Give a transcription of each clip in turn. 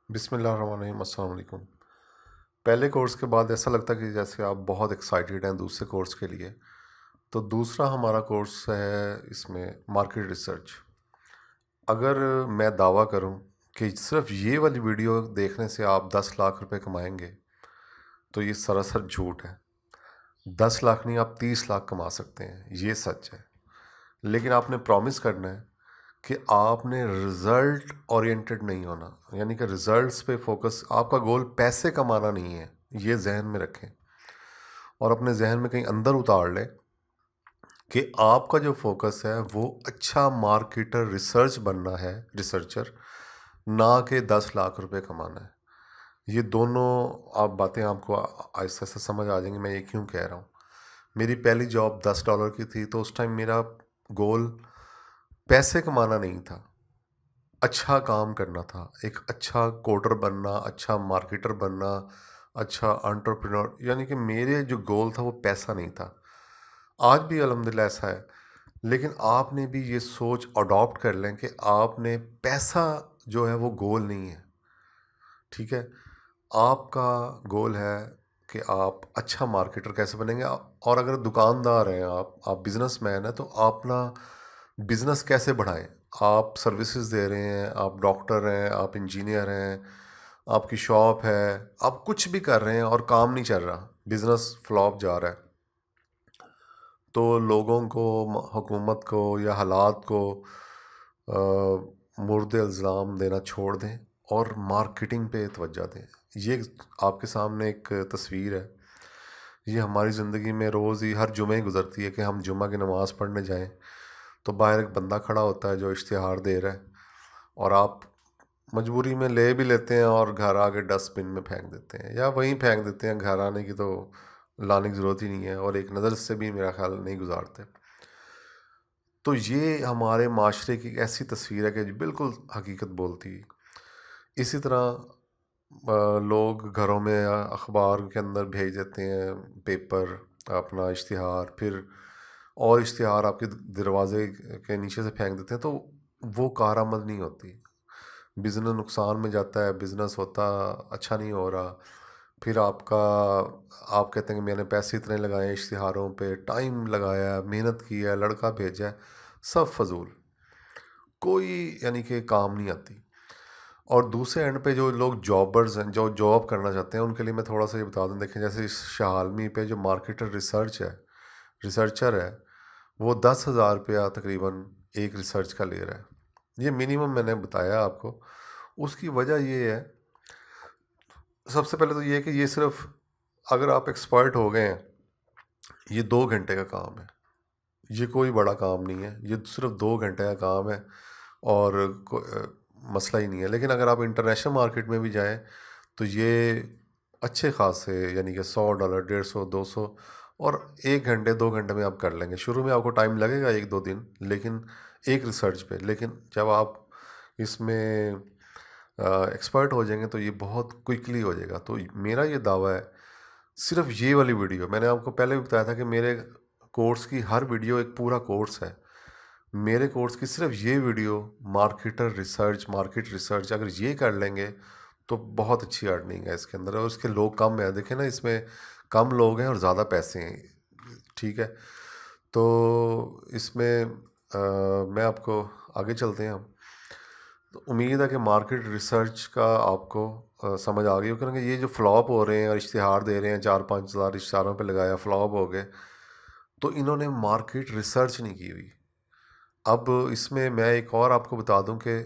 बिस्मिल्लाहिर्रहमानिर्रहीम, अस्सलाम वालेकुम। पहले कोर्स के बाद ऐसा लगता है कि जैसे आप बहुत एक्साइटेड हैं दूसरे कोर्स के लिए। तो दूसरा हमारा कोर्स है इसमें मार्केट रिसर्च। अगर मैं दावा करूं कि सिर्फ ये वाली वीडियो देखने से आप 10 लाख रुपए कमाएंगे तो ये सरासर झूठ है। 10 लाख नहीं, आप 30 लाख कमा सकते हैं, ये सच है। लेकिन आपने प्रॉमिस करना है कि आपने रिजल्ट ओरिएंटेड नहीं होना, यानी कि रिजल्ट्स पे फोकस। आपका गोल पैसे कमाना नहीं है, ये जहन में रखें और अपने जहन में कहीं अंदर उतार लें कि आपका जो फोकस है वो अच्छा मार्केटर रिसर्च बनना है, रिसर्चर, ना कि 10 लाख रुपए कमाना है। ये दोनों आप बातें आपको आहिस्ता आहिस्ता समझ आ जाएंगी मैं ये क्यों कह रहा हूँ। मेरी पहली जॉब $10 की थी, तो उस टाइम मेरा गोल पैसे कमाना नहीं था, अच्छा काम करना था। एक अच्छा कोडर बनना, अच्छा मार्केटर बनना, अच्छा एंटरप्रेन्योर, यानी कि मेरे जो गोल था वो पैसा नहीं था। आज भी अल्हम्दुलिल्लाह ऐसा है। लेकिन आपने भी ये सोच अडॉप्ट कर लें कि आपने पैसा जो है वो गोल नहीं है। ठीक है, आपका गोल है कि आप अच्छा मार्केटर कैसे बनेंगे। और अगर दुकानदार हैं, आप बिजनेसमैन हैं, तो अपना बिजनेस कैसे बढ़ाएं। आप सर्विसेज दे रहे हैं, आप डॉक्टर हैं, आप इंजीनियर हैं, आपकी शॉप है, आप कुछ भी कर रहे हैं और काम नहीं चल रहा, बिजनेस फ्लॉप जा रहा है, तो लोगों को, हुकूमत को या हालात को मुर्दे इल्ज़ाम देना छोड़ दें और मार्केटिंग पे तवज्जो दें। ये आपके सामने एक तस्वीर है, ये हमारी ज़िंदगी में रोज़ ही हर जुमे गुज़रती है कि हम जुमा की नमाज़ पढ़ने जाएं तो बाहर एक बंदा खड़ा होता है जो इश्तिहार दे रहा है, और आप मजबूरी में ले भी लेते हैं और घर आके डस्टबिन में फेंक देते हैं, या वहीं फेंक देते हैं, घर आने की तो लाने की ज़रूरत ही नहीं है, और एक नज़र से भी मेरा ख्याल नहीं गुजारते। तो ये हमारे माशरे की एक ऐसी तस्वीर है कि जो बिल्कुल हकीकत बोलती है। इसी तरह लोग घरों में अखबार के अंदर भेज देते हैं पेपर, अपना इश्तिहार, फिर और इश्तिहार आपके दरवाजे के नीचे से फेंक देते हैं, तो वो कारआमद नहीं होती। बिज़नेस नुकसान में जाता है, बिज़नेस होता अच्छा नहीं हो रहा। फिर आप कहते हैं कि मैंने पैसे इतने लगाए इश्तिहारों पे, टाइम लगाया, मेहनत की है, लड़का भेजा है, सब फजूल, कोई यानी कि काम नहीं आती। और दूसरे एंड पे जो लोग जॉबर्स हैं, जो जॉब करना चाहते हैं, उनके लिए मैं थोड़ा सा ये बता दूं। देखें, जैसे इस शालमी पे जो मार्केटर रिसर्चर है, वो 10,000 रुपया तकरीबन एक रिसर्च का ले रहा है। ये मिनिमम मैंने बताया आपको। उसकी वजह ये है, सबसे पहले तो ये है कि ये सिर्फ, अगर आप एक्सपर्ट हो गए हैं, ये 2 घंटे का काम है, ये कोई बड़ा काम नहीं है, ये सिर्फ 2 घंटे का काम है और मसला ही नहीं है। लेकिन अगर आप इंटरनेशनल मार्केट में भी जाएं तो ये अच्छे खासे, यानी कि $100, 150, 200, और 1 घंटे 2 घंटे में आप कर लेंगे। शुरू में आपको टाइम लगेगा 1-2 दिन, लेकिन एक रिसर्च पे। लेकिन जब आप इसमें एक्सपर्ट हो जाएंगे तो ये बहुत क्विकली हो जाएगा। तो मेरा ये दावा है, सिर्फ ये वाली वीडियो, मैंने आपको पहले भी बताया था कि मेरे कोर्स की हर वीडियो एक पूरा कोर्स है। मेरे कोर्स की सिर्फ ये वीडियो, मार्केट रिसर्च, अगर ये कर लेंगे तो बहुत अच्छी अर्निंग है इसके अंदर। और इसके लोग कम हैं, देखें ना, इसमें कम लोग हैं और ज़्यादा पैसे हैं। ठीक है, तो इसमें मैं आपको, आगे चलते हैं हम। तो उम्मीद है कि मार्केट रिसर्च का आपको समझ आ गई हो, क्योंकि ये जो फ्लॉप हो रहे हैं और इश्तिहार दे रहे हैं, 4-5 हज़ार इश्तिहारों पे लगाया, फ्लॉप हो गए, तो इन्होंने मार्केट रिसर्च नहीं की हुई। अब इसमें मैं एक और आपको बता दूं कि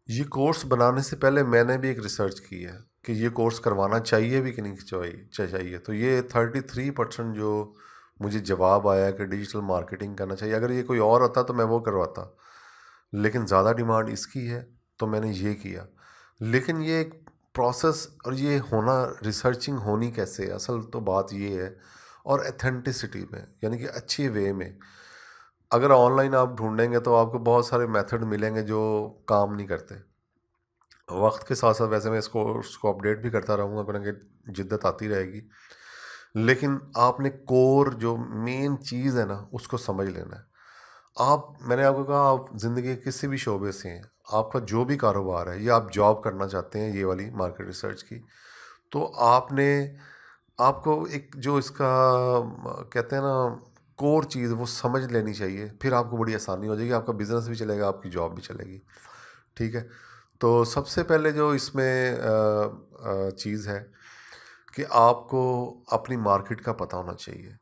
ये कोर्स बनाने से पहले मैंने भी एक रिसर्च की है कि ये कोर्स करवाना चाहिए भी कि नहीं चाहिए। तो ये 33% जो मुझे जवाब आया कि डिजिटल मार्केटिंग करना चाहिए, अगर ये कोई और होता तो मैं वो करवाता, लेकिन ज़्यादा डिमांड इसकी है तो मैंने ये किया। लेकिन ये एक प्रोसेस, और ये होना, रिसर्चिंग होनी कैसे है, असल तो बात ये है, और एथेंटिसिटी में, यानी कि अच्छे वे में। अगर ऑनलाइन आप ढूंढेंगे तो आपको बहुत सारे मेथड मिलेंगे जो काम नहीं करते। वक्त के साथ साथ वैसे मैं इसको उसको अपडेट भी करता रहूँगा, क्योंकि जिद्दत आती रहेगी। लेकिन आपने कोर जो मेन चीज़ है ना, उसको समझ लेना है। मैंने आपको कहा, आप ज़िंदगी के किसी भी शोबे से हैं, आपका जो भी कारोबार है, या आप जॉब करना चाहते हैं ये वाली मार्केट रिसर्च की, तो आपने आपको एक जो इसका कहते हैं ना कोर चीज़ वो समझ लेनी चाहिए। फिर आपको बड़ी आसानी हो जाएगी, आपका बिज़नेस भी चलेगा, आपकी जॉब भी चलेगी। ठीक है। तो सबसे पहले जो इसमें चीज़ है कि आपको अपनी मार्केट का पता होना चाहिए।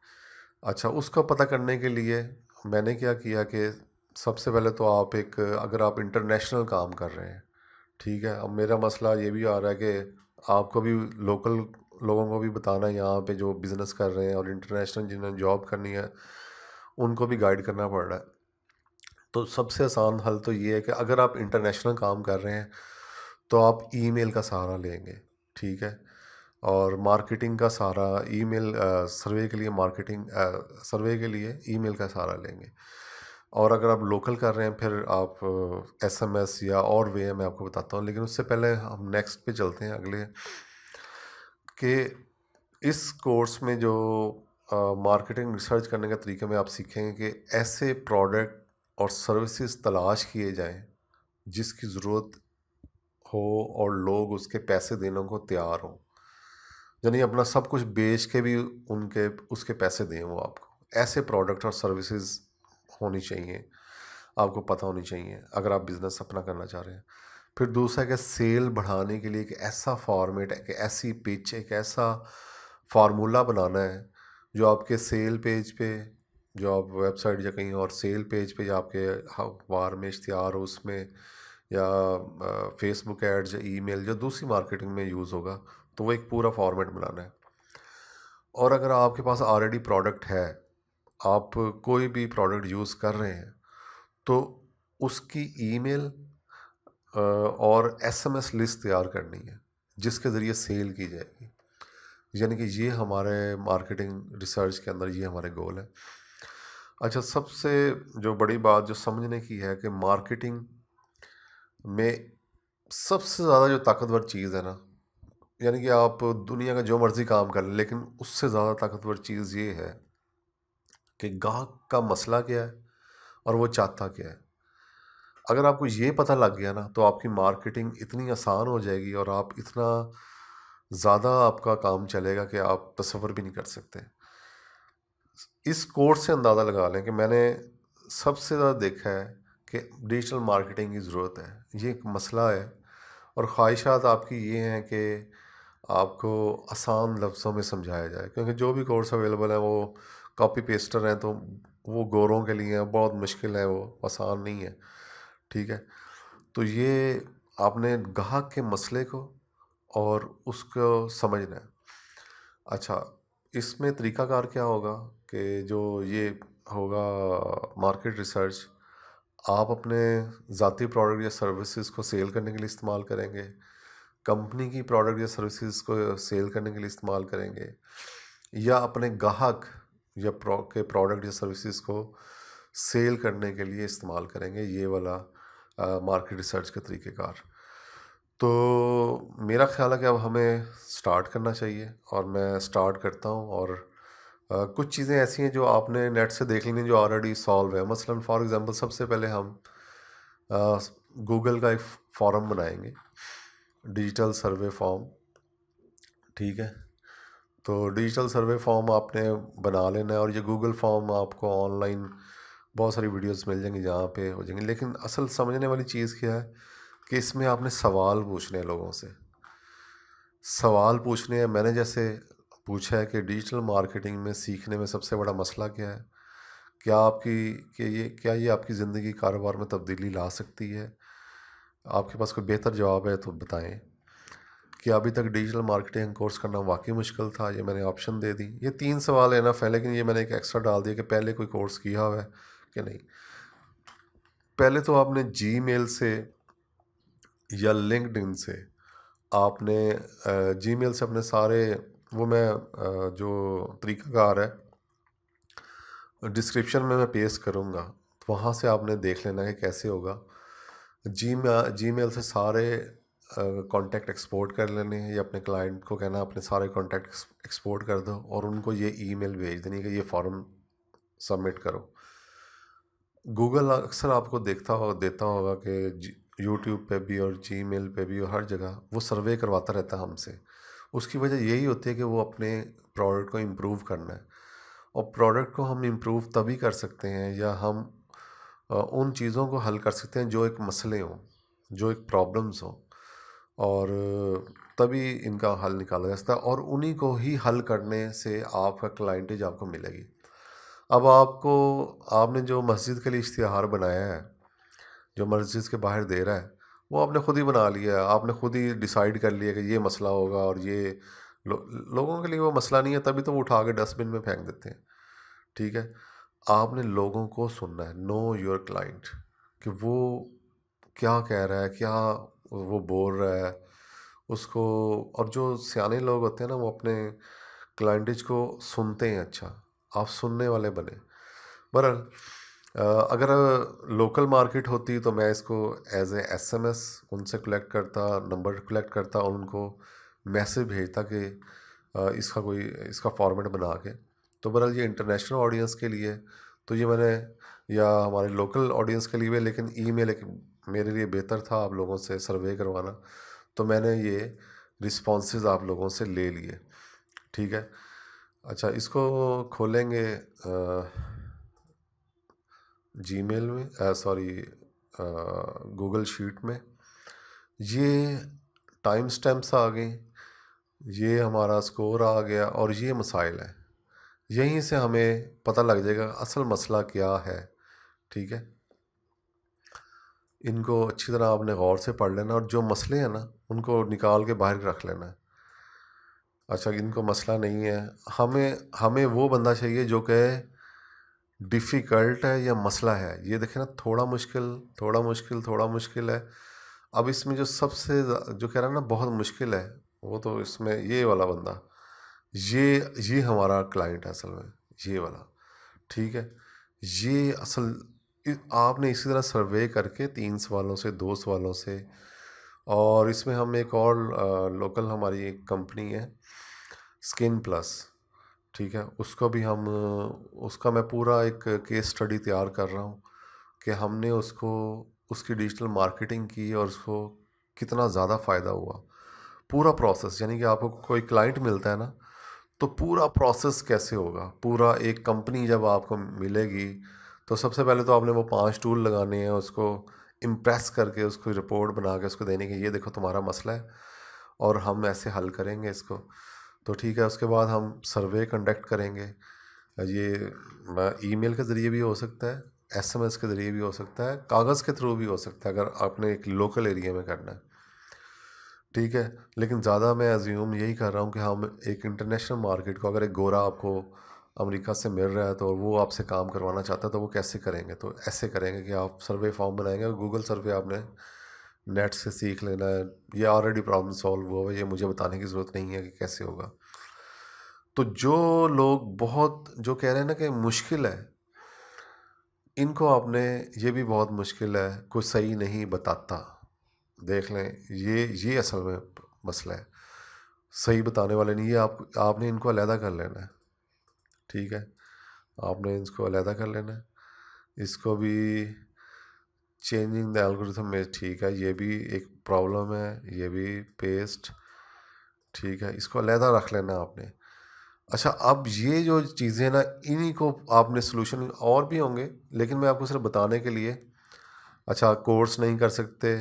अच्छा, उसका पता करने के लिए मैंने क्या किया कि सबसे पहले तो आप एक, अगर आप इंटरनेशनल काम कर रहे हैं, ठीक है, अब मेरा मसला ये भी आ रहा है कि आपको भी लोकल लोगों को भी बताना है यहाँ पे जो बिज़नेस कर रहे हैं, और इंटरनेशनल जिन्हें जॉब करनी है उनको भी गाइड करना पड़ रहा है। तो सबसे आसान हल तो ये है कि अगर आप इंटरनेशनल काम कर रहे हैं तो आप ईमेल का सहारा लेंगे। ठीक है। और मार्केटिंग का सहारा ईमेल, सर्वे के लिए मार्केटिंग, सर्वे के लिए ईमेल का सहारा लेंगे। और अगर आप लोकल कर रहे हैं फिर आप एसएमएस या और वे मैं आपको बताता हूँ। लेकिन उससे पहले हम नेक्स्ट पे चलते हैं, अगले, कि इस कोर्स में जो मार्केटिंग रिसर्च करने का तरीका में आप सीखेंगे कि ऐसे प्रोडक्ट और सर्विसेज तलाश किए जाएं जिसकी ज़रूरत हो और लोग उसके पैसे देने को तैयार हों। यानी अपना सब कुछ बेच के भी उनके उसके पैसे दें वो आपको। ऐसे प्रोडक्ट और सर्विसेज होनी चाहिए, आपको पता होनी चाहिए अगर आप बिज़नेस अपना करना चाह रहे हैं। फिर दूसरा कि सेल बढ़ाने के लिए एक ऐसा फॉर्मेट, एक ऐसी पिच, एक ऐसा फार्मूला बनाना है जो आपके सेल पेज पे, जो आप वेबसाइट या कहीं और सेल पेज पे, या आपके अखबार में इश्तिहार हो उसमें, या फेसबुक एड्स या ईमेल या दूसरी मार्केटिंग में यूज़ होगा, तो वो एक पूरा फॉर्मेट बनाना है। और अगर आपके पास ऑलरेडी प्रोडक्ट है, आप कोई भी प्रोडक्ट यूज़ कर रहे हैं, तो उसकी ईमेल और एसएमएस लिस्ट तैयार करनी है जिसके ज़रिए सेल की जाएगी। यानी कि ये हमारे मार्केटिंग रिसर्च के अंदर ये हमारे गोल है। अच्छा, सबसे जो बड़ी बात जो समझने की है कि मार्केटिंग में सबसे ज़्यादा जो ताकतवर चीज़ है ना, यानी कि आप दुनिया का जो मर्ज़ी काम कर लें, लेकिन उससे ज़्यादा ताकतवर चीज़ ये है कि ग्राहक का मसला क्या है और वो चाहता क्या है। अगर आपको ये पता लग गया ना, तो आपकी मार्केटिंग इतनी आसान हो जाएगी और आप इतना ज़्यादा आपका काम चलेगा कि आप तसव्वुर भी नहीं कर सकते। इस कोर्स से अंदाज़ा लगा लें कि मैंने सबसे ज़्यादा देखा है कि डिजिटल मार्केटिंग की ज़रूरत है। ये एक मसला है, और ख्वाहिशात आपकी ये हैं कि आपको आसान लफ्ज़ों में समझाया जाए, क्योंकि जो भी कोर्स अवेलेबल है वो कॉपी पेस्टर हैं, तो वो गोरों के लिए हैं, बहुत मुश्किल है, वो आसान नहीं है। ठीक है। तो ये आपने ग्राहक के मसले को और उसको समझना है। अच्छा, इसमें तरीक़ाकार क्या होगा कि जो ये होगा मार्केट रिसर्च, आप अपने ज़ाती प्रोडक्ट या सर्विसेज को सेल करने के लिए इस्तेमाल करेंगे, कंपनी की प्रोडक्ट या सर्विसेज को सेल करने के लिए इस्तेमाल करेंगे, या अपने ग्राहक या के प्रोडक्ट या सर्विसेज को सेल करने के लिए इस्तेमाल करेंगे, ये वाला मार्केट रिसर्च का तरीक़ेकार। तो मेरा ख़्याल है कि अब हमें स्टार्ट करना चाहिए, और मैं स्टार्ट करता हूँ। और कुछ चीज़ें ऐसी हैं जो आपने नेट से देख लेनी जो ऑलरेडी सॉल्व है। मसलन फॉर एग्ज़ाम्पल सबसे पहले हम गूगल का एक फॉर्म बनाएंगे, डिजिटल सर्वे फॉर्म। ठीक है। तो डिजिटल सर्वे फॉर्म आपने बना लेना है, और ये गूगल फॉर्म आपको ऑनलाइन बहुत सारी वीडियोस मिल जाएंगी जहाँ पे हो जाएंगी। लेकिन असल समझने वाली चीज़ क्या है कि इसमें आपने सवाल पूछने हैं लोगों से। सवाल पूछने हैं, मैंने जैसे पूछा है कि डिजिटल मार्केटिंग में सीखने में सबसे बड़ा मसला क्या है, क्या आपकी कि ये आपकी ज़िंदगी कारोबार में तब्दीली ला सकती है। आपके पास कोई बेहतर जवाब है तो बताएं। कि अभी तक डिजिटल मार्केटिंग कोर्स करना वाकई मुश्किल था, ये मैंने ऑप्शन दे दी। ये 3 सवाल इनफ है, लेकिन ये मैंने एक एक्स्ट्रा डाल दिया कि पहले कोई कोर्स किया हुआ है कि नहीं। पहले तो आपने जीमेल से या लिंक्डइन से आपने जीमेल से अपने सारे, वो मैं जो तरीक़ाकार है डिस्क्रिप्शन में मैं पेस्ट करूँगा, तो वहाँ से आपने देख लेना है कैसे होगा। जीमेल से सारे कॉन्टैक्ट एक्सपोर्ट कर लेने हैं, या अपने क्लाइंट को कहना अपने सारे कॉन्टैक्ट एक्सपोर्ट कर दो और उनको ये ईमेल भेज देनी कि ये फॉर्म सबमिट करो। गूगल अक्सर आपको देता होगा कि यूट्यूब पे भी और जीमेल पे भी और हर जगह वो सर्वे करवाता रहता है हमसे। उसकी वजह यही होती है कि वो अपने प्रोडक्ट को इम्प्रूव करना है, और प्रोडक्ट को हम इम्प्रूव तभी कर सकते हैं या हम उन चीज़ों को हल कर सकते हैं जो एक मसले हों, जो एक प्रॉब्लम्स हों, और तभी इनका हल निकाला जा सकता है, और उन्हीं को ही हल करने से आपका क्लाइंटेज आपको मिलेगी। अब आपने जो मस्जिद के लिए इश्तिहार बनाया है, जो मस्जिद के बाहर दे रहा है, वो आपने खुद ही बना लिया है, आपने खुद ही डिसाइड कर लिया कि ये मसला होगा, और ये लोगों के लिए वो मसला नहीं है, तभी तो वो उठा के डस्टबिन में फेंक देते हैं। ठीक है, आपने लोगों को सुनना है, नो योर क्लाइंट, कि वो क्या कह रहा है, क्या वो बोल रहा है उसको। और जो सियाने लोग होते हैं ना, वो अपने क्लाइंटेज को सुनते हैं। अच्छा, आप सुनने वाले बने। बहरहाल, अगर लोकल मार्केट होती तो मैं इसको एज ए SMS उनसे कलेक्ट करता, नंबर कलेक्ट करता और उनको मैसेज भेजता कि इसका फॉर्मेट बना के। तो बहरहाल ये इंटरनेशनल ऑडियंस के लिए तो ये मैंने, या हमारे लोकल ऑडियंस के लिए भी, लेकिन ईमेल एक मेरे लिए बेहतर था आप लोगों से सर्वे करवाना, तो मैंने ये रिस्पॉन्सेज आप लोगों से ले लिए। ठीक है, अच्छा, इसको खोलेंगे जीमेल में, सॉरी, गूगल शीट में। ये टाइम स्टैम्प्स आ गई, ये हमारा स्कोर आ गया, और ये मसाइल है। यहीं से हमें पता लग जाएगा असल मसला क्या है। ठीक है, इनको अच्छी तरह आपने गौर से पढ़ लेना, और जो मसले हैं ना उनको निकाल के बाहर रख लेना है। अच्छा, इनको मसला नहीं है, हमें हमें वो बंदा चाहिए जो कहे डिफ़िकल्ट है या मसला है। ये देखें ना, थोड़ा मुश्किल, थोड़ा मुश्किल, थोड़ा मुश्किल है। अब इसमें जो सबसे जो कह रहा है ना बहुत मुश्किल है, वो तो इसमें ये वाला बंदा, ये ये हमारा क्लाइंट है असल में, ये वाला। ठीक है, ये असल आपने इसी तरह सर्वे करके 3 सवालों से, 2 सवालों से, और इसमें हम एक और लोकल हमारी एक कंपनी है स्किन प्लस। ठीक है, उसको भी हम, उसका मैं पूरा एक केस स्टडी तैयार कर रहा हूँ कि हमने उसको, उसकी डिजिटल मार्केटिंग की और उसको कितना ज़्यादा फ़ायदा हुआ। पूरा प्रोसेस, यानी कि आपको कोई क्लाइंट मिलता है ना, तो पूरा प्रोसेस कैसे होगा, पूरा एक कंपनी जब आपको मिलेगी, तो सबसे पहले तो आपने वो 5 टूल लगाने हैं, उसको इम्प्रेस करके उसको रिपोर्ट बना के उसको देने की, ये देखो तुम्हारा मसला है और हम ऐसे हल करेंगे इसको। तो ठीक है, उसके बाद हम सर्वे कंडक्ट करेंगे। ये ईमेल के ज़रिए भी हो सकता है, SMS के ज़रिए भी हो सकता है, कागज़ के थ्रू भी हो सकता है, अगर आपने एक लोकल एरिया में करना है। ठीक है, लेकिन ज़्यादा मैं अज्यूम यही कर रहा हूँ कि हम एक इंटरनेशनल मार्केट को, अगर एक गोरा आपको अमेरिका से मिल रहा है तो वो आपसे काम करवाना चाहता है, तो वो कैसे करेंगे? तो ऐसे करेंगे कि आप सर्वे फॉर्म बनाएंगे, गूगल सर्वे आपने नेट से सीख लेना है। ये ऑलरेडी प्रॉब्लम सॉल्व हुआ है, ये मुझे बताने की ज़रूरत नहीं है कि कैसे होगा। तो जो लोग बहुत जो कह रहे हैं ना कि मुश्किल है, इनको आपने, ये भी बहुत मुश्किल है, कोई सही नहीं बताता, देख लें, ये असल में मसला है। सही बताने वाले नहीं, ये आपने इनको अलहदा कर लेना है। ठीक है, आपने इसको अलहदा कर लेना है। इसको भी चेंजिंग द एल्गोरिथम में, ठीक है, ये भी एक प्रॉब्लम है, ये भी पेस्ट। ठीक है, इसको अलहदा रख लेना है आपने। अच्छा, अब ये जो चीज़ें ना, इन्हीं को आपने सोल्यूशन और भी होंगे, लेकिन मैं आपको सिर्फ बताने के लिए। अच्छा, कोर्स नहीं कर सकते,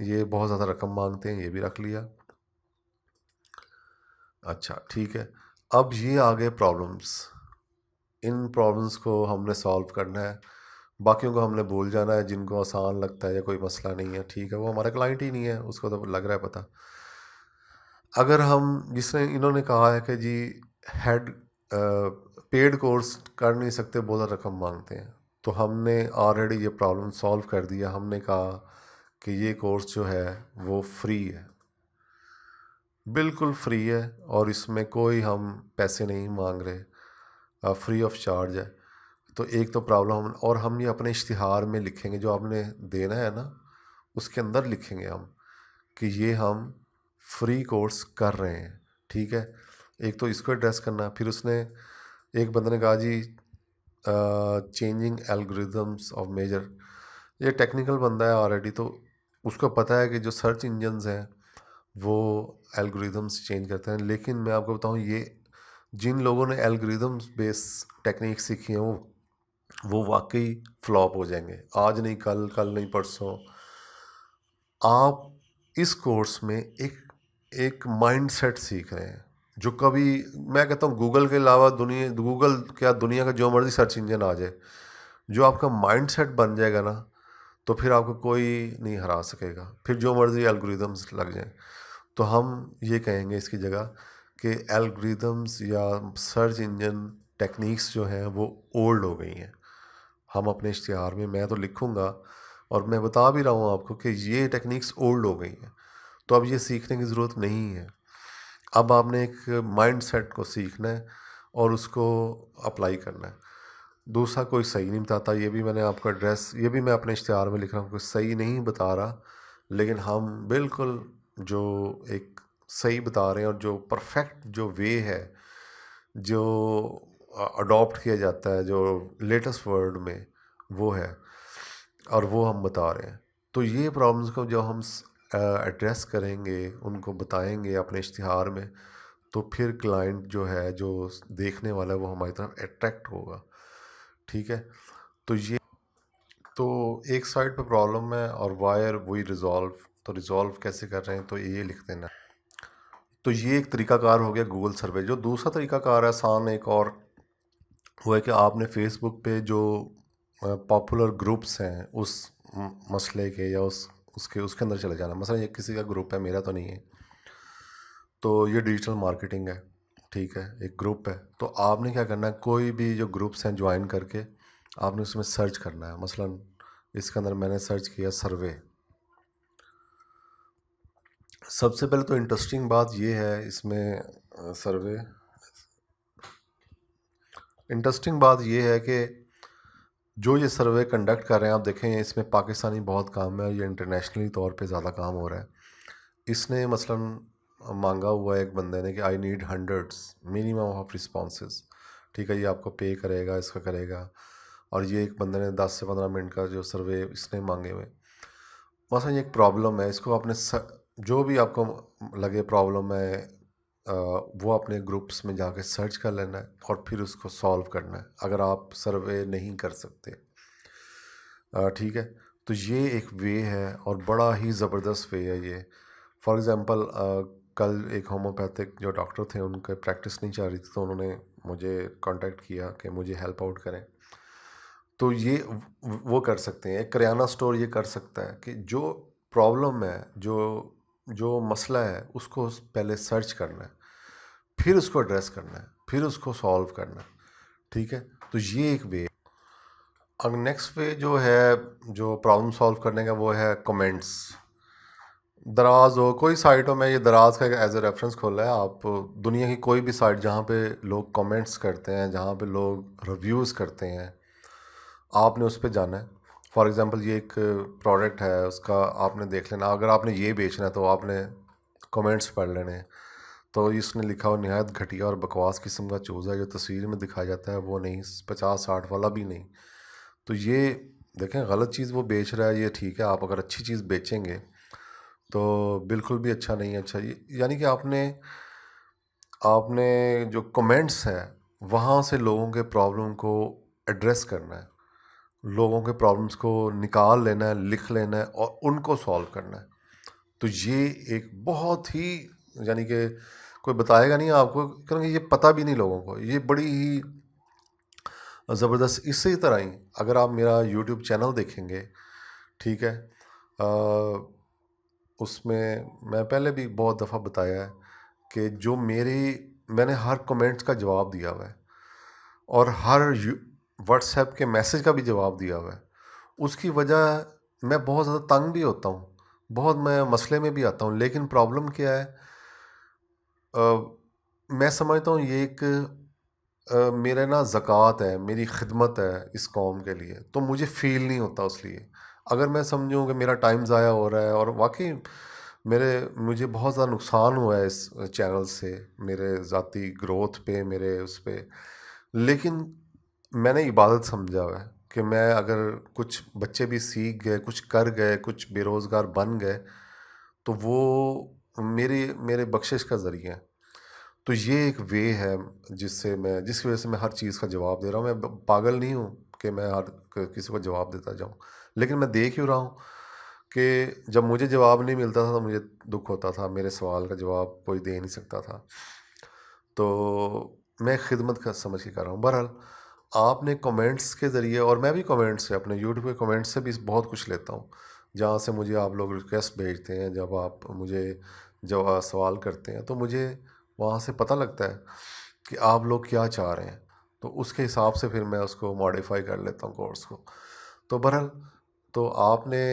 ये बहुत ज़्यादा रकम मांगते हैं, ये भी रख लिया। अच्छा, ठीक है, अब ये आ गए प्रॉब्लम्स। इन प्रॉब्लम्स को हमने सॉल्व करना है, बाकियों को हमने भूल जाना है। जिनको आसान लगता है या कोई मसला नहीं है, ठीक है, वो हमारा क्लाइंट ही नहीं है, उसको तो लग रहा है पता। अगर हम, जिसने इन्होंने कहा है कि जी हेड पेड कोर्स कर नहीं सकते, बहुत ज़्यादा रकम मांगते हैं, तो हमने ऑलरेडी ये प्रॉब्लम सॉल्व कर दिया। हमने कहा कि ये कोर्स जो है वो फ्री है, बिल्कुल फ्री है, और इसमें कोई हम पैसे नहीं मांग रहे, फ्री ऑफ चार्ज है। तो एक तो प्रॉब्लम, और हम ये अपने इश्तिहार में लिखेंगे, जो आपने देना है ना उसके अंदर लिखेंगे हम कि ये हम फ्री कोर्स कर रहे हैं। ठीक है, एक तो इसको एड्रेस करना। फिर उसने, एक बंदे ने कहा जी चेंजिंग एल्गोरिदम्स ऑफ मेजर, ये टेक्निकल बंदा है ऑलरेडी, तो उसको पता है कि जो सर्च इंजन्स हैं वो एल्गोरिदम्स चेंज करते हैं, लेकिन मैं आपको बताऊं, ये जिन लोगों ने एल्गोरिदम्स बेस टेक्निक सीखी है वो वाकई फ्लॉप हो जाएंगे। आज नहीं कल, कल नहीं परसों। आप इस कोर्स में एक माइंडसेट सीख रहे हैं जो कभी, मैं कहता हूँ गूगल के अलावा गूगल क्या, दुनिया का जो मर्जी सर्च इंजन आ जाए, जो आपका माइंडसेट बन जाएगा ना, तो फिर आपको कोई नहीं हरा सकेगा, फिर जो मर्जी एल्गोरिदम्स लग जाएं। तो हम ये कहेंगे इसकी जगह कि एल्गोरिदम्स या सर्च इंजन टेक्निक्स जो हैं वो ओल्ड हो गई हैं। हम अपने इश्तिहार में, मैं तो लिखूँगा और मैं बता भी रहा हूँ आपको कि ये टेक्निक्स ओल्ड हो गई हैं, तो अब ये सीखने की ज़रूरत नहीं है। अब आपने एक माइंड सेट को सीखना है और उसको अप्लाई करना है। दूसरा, कोई सही नहीं बताता, ये भी मैंने आपको एड्रेस, ये भी मैं अपने इश्तिहार में लिख रहा हूँ, कोई सही नहीं बता रहा, लेकिन हम बिल्कुल जो एक सही बता रहे हैं और जो परफेक्ट जो वे है, जो अडॉप्ट किया जाता है जो लेटेस्ट वर्ल्ड में, वो है, और वो हम बता रहे हैं। तो ये प्रॉब्लम्स को जो हम एड्रेस करेंगे, उनको बताएंगे अपने इश्तिहार में, तो फिर क्लाइंट जो है, जो देखने वाला है, वो हमारी तरफ अट्रैक्ट होगा। ठीक है, तो ये तो एक साइड पे प्रॉब्लम है और वायर वही रिजॉल्व। तो रिजॉल्व कैसे कर रहे हैं, तो ये लिख देना। तो ये एक तरीकाकार हो गया गूगल सर्वे। जो दूसरा तरीकाकार है आसान एक और, वो है कि आपने फेसबुक पे जो पॉपुलर ग्रुप्स हैं उस मसले के या उसके अंदर चले जाना। मसला ये किसी का ग्रुप है, मेरा तो नहीं है, तो ये डिजिटल मार्केटिंग है, ठीक है, एक ग्रुप है। तो आपने क्या करना है, कोई भी जो ग्रुप्स हैं ज्वाइन करके आपने उसमें सर्च करना है। मसलन इसके अंदर मैंने सर्च किया सर्वे। सबसे पहले तो इंटरेस्टिंग बात ये है इसमें, सर्वे, इंटरेस्टिंग बात ये है कि जो ये सर्वे कंडक्ट कर रहे हैं, आप देखें इसमें पाकिस्तानी बहुत काम है, ये इंटरनेशनली तौर पे ज़्यादा काम हो रहा है। इसने मसलन मांगा हुआ है एक बंदे ने कि I need hundreds minimum of responses. ठीक है, ये आपको पे करेगा, इसका करेगा। और ये एक बंदे ने 10 से 15 मिनट का जो सर्वे इसने मांगे हुए। मसलन ये एक प्रॉब्लम है, इसको आपने जो भी आपको लगे प्रॉब्लम है, वो अपने ग्रुप्स में जाके सर्च कर लेना है और फिर उसको सॉल्व करना है, अगर आप सर्वे नहीं कर सकते। ठीक है, तो ये एक वे है और बड़ा ही ज़बरदस्त वे है ये। फॉर एग्ज़ाम्पल, कल एक होम्योपैथिक जो डॉक्टर थे, उनके प्रैक्टिस नहीं चल रही थी, तो उन्होंने मुझे कांटेक्ट किया कि मुझे हेल्प आउट करें। तो ये वो कर सकते हैं, एक करियाना स्टोर ये कर सकता है कि जो प्रॉब्लम है, जो जो मसला है, उसको पहले सर्च करना है, फिर उसको एड्रेस करना है, फिर उसको सॉल्व करना है। ठीक है, तो ये एक वे। अब नेक्स्ट वे जो है, जो प्रॉब्लम सॉल्व करने का, वो है कमेंट्स। दराज हो कोई साइट हो, मैं ये दराज का एज ए रेफरेंस खोला है, आप दुनिया की कोई भी साइट जहाँ पे लोग कमेंट्स करते हैं, जहाँ पे लोग रिव्यूज़ करते हैं, आपने उस पर जाना है। फॉर एग्ज़ाम्पल, ये एक प्रोडक्ट है, उसका आपने देख लेना। अगर आपने ये बेचना है तो आपने कमेंट्स पढ़ लेने हैं। तो इसने लिखा हो नहायत घटिया और बकवास किस्म का चूज़ा है, जो तस्वीर में दिखाया जाता है वो नहीं, 50-60 वाला भी नहीं। तो ये देखें, गलत चीज़ वो बेच रहा है, ये ठीक है। आप अगर अच्छी चीज़ बेचेंगे तो बिल्कुल भी अच्छा नहीं है। अच्छा, यानी कि आपने आपने जो कमेंट्स हैं वहाँ से लोगों के प्रॉब्लम को एड्रेस करना है, लोगों के प्रॉब्लम्स को निकाल लेना है, लिख लेना है और उनको सॉल्व करना है। तो ये एक बहुत ही, यानी कि कोई बताएगा नहीं आपको, क्योंकि ये पता भी नहीं लोगों को, ये बड़ी ही ज़बरदस्त। इसी तरह ही अगर आप मेरा यूट्यूब चैनल देखेंगे, ठीक है, उसमें मैं पहले भी बहुत दफ़ा बताया है कि जो मैंने हर कमेंट्स का जवाब दिया हुआ है और हर व्हाट्सएप के मैसेज का भी जवाब दिया हुआ है। उसकी वजह, मैं बहुत ज़्यादा तंग भी होता हूँ, बहुत मैं मसले में भी आता हूँ, लेकिन प्रॉब्लम क्या है, मैं समझता हूँ ये एक मेरा ना ज़कात है, मेरी खिदमत है इस कौम के लिए, तो मुझे फ़ील नहीं होता। इसलिए अगर मैं समझूँ कि मेरा टाइम ज़ाया हो रहा है और वाकई मुझे बहुत ज़्यादा नुकसान हुआ है इस चैनल से, मेरे ज़ाती ग्रोथ पे, मेरे उस पे, लेकिन मैंने इबादत समझा हुआ है कि मैं अगर कुछ बच्चे भी सीख गए, कुछ कर गए, कुछ बेरोज़गार बन गए, तो वो मेरे मेरे बख्शिश का ज़रिया है। तो ये एक वे है जिसकी वजह से मैं हर चीज़ का जवाब दे रहा हूँ। मैं पागल नहीं हूँ कि मैं हर किसी को जवाब देता जाऊँ, लेकिन मैं देख ही रहा हूँ कि जब मुझे जवाब नहीं मिलता था तो मुझे दुख होता था, मेरे सवाल का जवाब कोई दे नहीं सकता था। तो मैं खिदमत का समझ के कर रहा हूँ। बहरहाल, आपने कमेंट्स के ज़रिए, और मैं भी कमेंट्स से, अपने यूट्यूब के कमेंट्स से भी बहुत कुछ लेता हूँ, जहाँ से मुझे आप लोग रिक्वेस्ट भेजते हैं, जब आप मुझे जवाब सवाल करते हैं, तो मुझे वहाँ से पता लगता है कि आप लोग क्या चाह रहे हैं। तो उसके हिसाब से फिर मैं उसको मॉडिफाई कर लेता हूँ कोर्स को। तो बहरहाल, तो आपने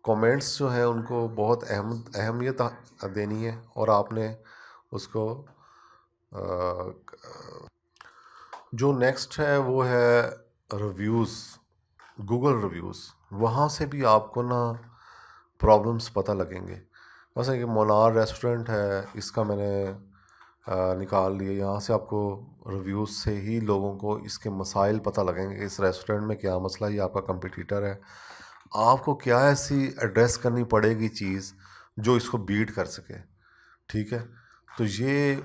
कमेंट्स जो हैं उनको बहुत अहमियत देनी है, और आपने उसको जो नेक्स्ट है वो है रिव्यूज़, गूगल रिव्यूज़। वहाँ से भी आपको ना प्रॉब्लम्स पता लगेंगे। जैसे कि मोनार रेस्टोरेंट है, इसका मैंने निकाल लिया। यहाँ से आपको रिव्यूज़ से ही लोगों को इसके मसाइल पता लगेंगे कि इस रेस्टोरेंट में क्या मसला है, ये आपका कंपटीटर है। आपको क्या ऐसी एड्रेस करनी पड़ेगी चीज़ जो इसको बीट कर सके। ठीक है, तो ये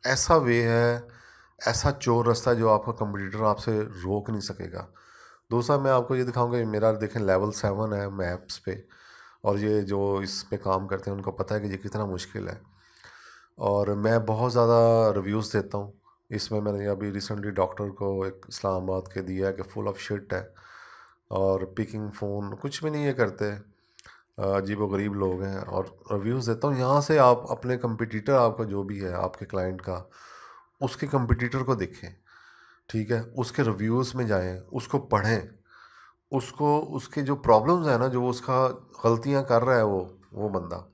ऐसा वे है, ऐसा चोर रास्ता है जो आपका कंपटीटर आपसे रोक नहीं सकेगा। दूसरा, मैं आपको ये दिखाऊंगा, ये मेरा देखें लेवल 7 है मैप्स पे, और ये जो इस पे काम करते हैं उनको पता है कि ये कितना मुश्किल है। और मैं बहुत ज़्यादा रिव्यूज़ देता हूँ इसमें। मैंने अभी रिसेंटली डॉक्टर को एक इस्लामाबाद के दिया है कि फुल ऑफ शिट है, और पिकिंग फ़ोन कुछ भी नहीं ये करते, अजीब व गरीब लोग हैं। और रिव्यूज़ देता हूँ यहाँ से। आप अपने कंपटीटर, आपका जो भी है आपके क्लाइंट का, उसके कंपटीटर को देखें, ठीक है, उसके रिव्यूज़ में जाएं, उसको पढ़ें, उसको उसके जो प्रॉब्लम्स है ना, जो उसका गलतियाँ कर रहा है, वो बंदा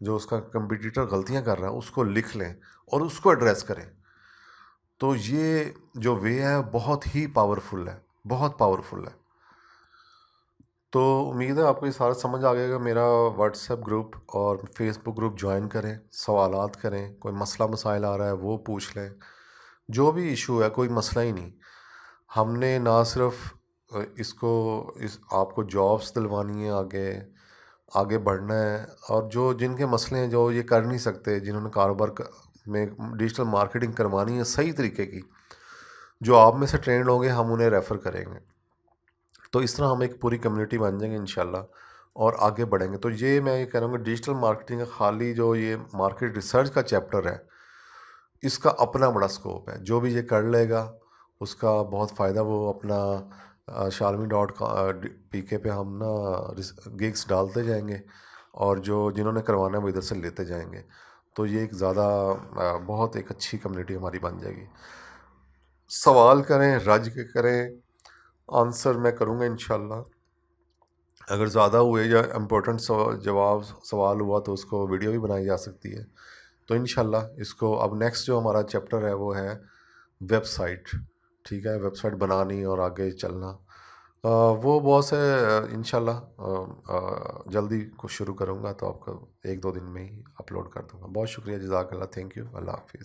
जो उसका कंपटीटर गलतियाँ कर रहा है, उसको लिख लें और उसको एड्रेस करें। तो ये जो वे है बहुत ही पावरफुल है, बहुत पावरफुल है। तो उम्मीद है आपको ये सारा समझ आ गएगा। मेरा व्हाट्सएप ग्रुप और फेसबुक ग्रुप ज्वाइन करें, सवालात करें, कोई मसला मसाइल आ रहा है वो पूछ लें। जो भी इशू है, कोई मसला ही नहीं। हमने ना सिर्फ इसको इस आपको जॉब्स दिलवानी है, आगे आगे बढ़ना है। और जो जिनके मसले हैं, जो ये कर नहीं सकते, जिन्होंने कारोबार में डिजिटल मार्केटिंग करवानी है सही तरीके की, जो आप में से ट्रेंड होंगे, हम उन्हें रेफ़र करेंगे। तो इस तरह हम एक पूरी कम्युनिटी बन जाएंगे इंशाल्लाह, और आगे बढ़ेंगे। तो ये मैं ये कह रहा हूँ, डिजिटल मार्केटिंग का खाली जो ये मार्केट रिसर्च का चैप्टर है, इसका अपना बड़ा स्कोप है। जो भी ये कर लेगा उसका बहुत फ़ायदा। वो अपना शालमी डॉट पी के पे हम ना गिग्स डालते जाएंगे, और जो जिन्होंने करवाना है वो इधर से लेते जाएंगे। तो ये एक ज़्यादा बहुत एक अच्छी कम्युनिटी हमारी बन जाएगी। सवाल करें, रज के करें, आंसर मैं करूँगा इंशाल्लाह। अगर ज़्यादा हुए या इम्पोर्टेंट सवाल हुआ तो उसको वीडियो भी बनाई जा सकती है। तो इंशाल्लाह इसको अब नेक्स्ट जो हमारा चैप्टर है वो है वेबसाइट। ठीक है, वेबसाइट बनानी और आगे चलना। वो बहुत से इंशाल्लाह जल्दी कुछ शुरू करूँगा, तो आपको 1-2 दिन में ही अपलोड कर दूँगा। बहुत शुक्रिया, जज़ाकल्लाह, थैंक यू, अल्लाह हाफ़िज़।